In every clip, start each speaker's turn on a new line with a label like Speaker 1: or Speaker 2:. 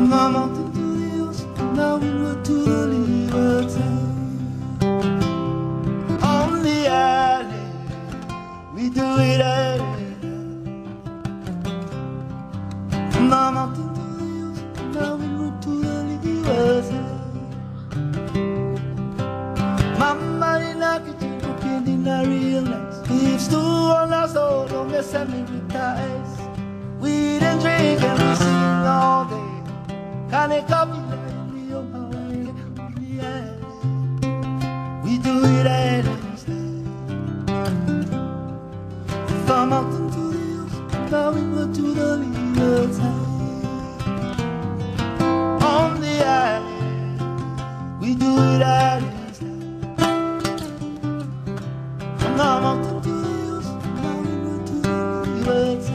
Speaker 1: From the mountain to the ocean, from the windward to the leeward side. On the island, we do it early. From the mountain to the ocean, from the windward to the leeward side. Mama did not get you cooking, did not realize if stew on our soul, don't mess up me with ties. We didn't drink and we sing all day. Kind of coffee like me on my way on the ice. We do it at instead. From mountain to the ocean, from the windward to the leeward side. On the island, we do it at instead. From the mountain to the ocean, from the windward to the leeward side.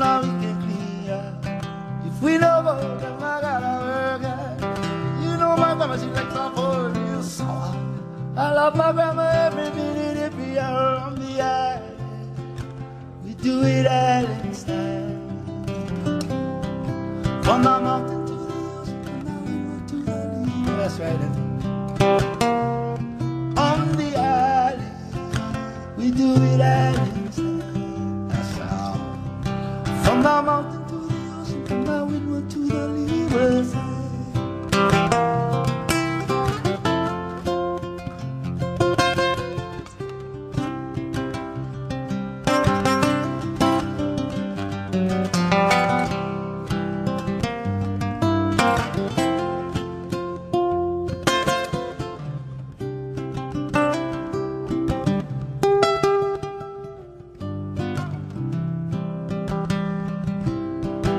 Speaker 1: Now we can clear. If we love her, then I gotta work hard. You know my grandma, she likes our food real sour. I love my grandma every minute if we are on the island. We do it island style. From the mountain to the ocean, from the windward to the leeward. That's right, on the island, we do it island style. From the mountain to the ocean, from the windward to the leeward side.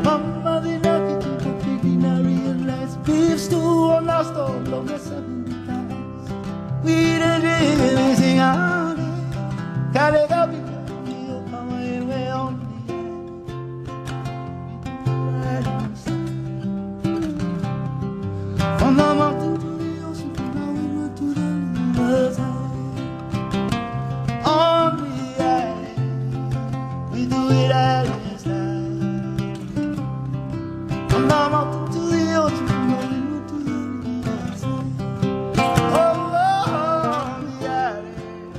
Speaker 1: Mama did not get you for pig, did not realize beef stew on our stove, long as 70 times. We didn't drink anything out there. Gotta go because we are coming way on the island. From the mountain to the ocean, from the windward to the leeward side. On the island, we do it island style. From the mountain to the ocean, from the windward to the leeward side. Oh, on the island,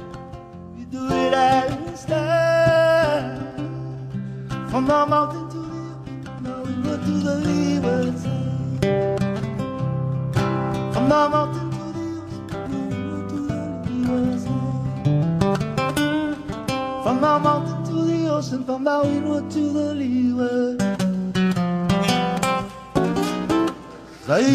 Speaker 1: we do it island style. From the mountain to the ocean, from the windward to the leeward side. From the mountain to the ocean, from the windward to the leeward side. From the mountain to the ocean, from the windward to the leeward. Say